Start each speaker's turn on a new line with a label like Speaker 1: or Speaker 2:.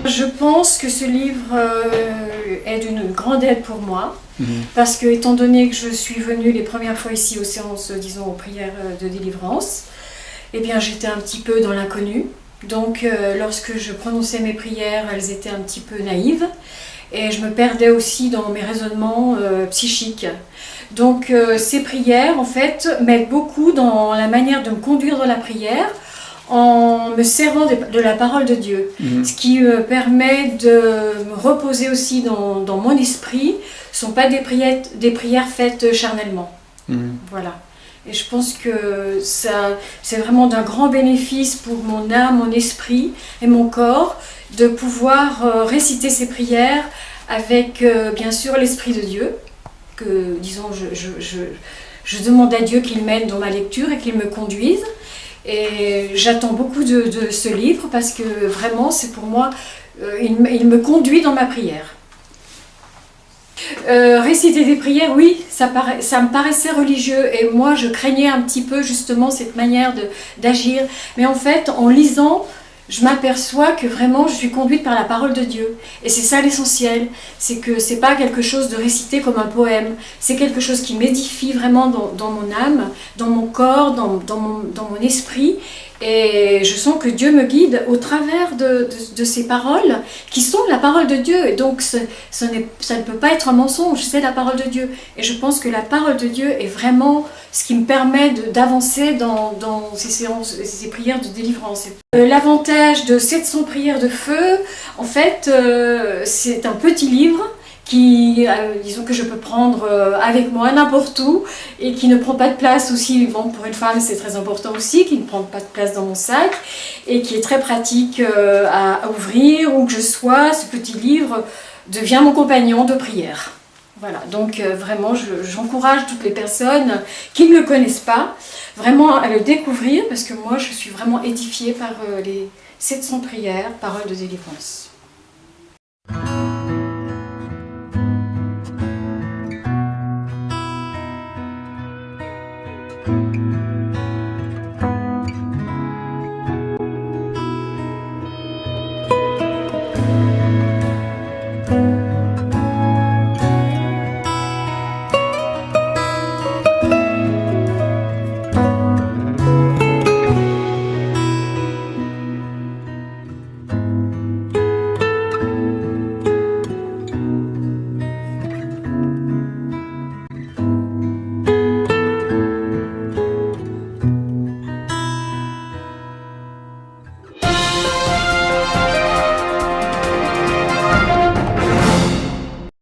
Speaker 1: Je pense que ce livre est d'une grande aide pour moi, parce que étant donné que je suis venue les premières fois ici aux séances, disons aux prières de délivrance, eh bien j'étais un petit peu dans l'inconnu. Donc lorsque je prononçais mes prières, elles étaient un petit peu naïves et je me perdais aussi dans mes raisonnements psychiques. Donc ces prières en fait m'aident beaucoup dans la manière de me conduire dans la prière, en me servant de la parole de Dieu, ce qui me permet de me reposer aussi dans mon esprit. Ce ne sont pas des prières faites charnellement. Voilà. Et je pense que c'est vraiment d'un grand bénéfice pour mon âme, mon esprit et mon corps de pouvoir réciter ces prières avec bien sûr l'Esprit de Dieu, que disons je demande à Dieu qu'il m'aide dans ma lecture et qu'il me conduise. Et j'attends beaucoup de ce livre parce que vraiment, c'est pour moi, il me conduit dans ma prière. Réciter des prières, oui, ça me paraissait religieux et moi je craignais un petit peu justement cette manière d'agir. Mais en fait, en lisant, je m'aperçois que vraiment je suis conduite par la parole de Dieu. Et c'est ça l'essentiel, c'est que c'est pas quelque chose de récité comme un poème, c'est quelque chose qui m'édifie vraiment dans mon âme, dans mon corps, dans mon esprit. Et je sens que Dieu me guide au travers de ces paroles qui sont la parole de Dieu. Et donc ça ne peut pas être un mensonge, c'est la parole de Dieu. Et je pense que la parole de Dieu est vraiment ce qui me permet d'avancer dans ces séances, ces prières de délivrance. L'avantage de 700 prières de feu, en fait, c'est un petit livre qui, disons que je peux prendre avec moi n'importe où et qui ne prend pas de place aussi, bon pour une femme c'est très important aussi, qui ne prend pas de place dans mon sac et qui est très pratique à ouvrir où que je sois. Ce petit livre devient mon compagnon de prière. Voilà, donc vraiment j'encourage toutes les personnes qui ne le connaissent pas vraiment à le découvrir parce que moi je suis vraiment édifiée par les 700 prières, paroles de délivrance.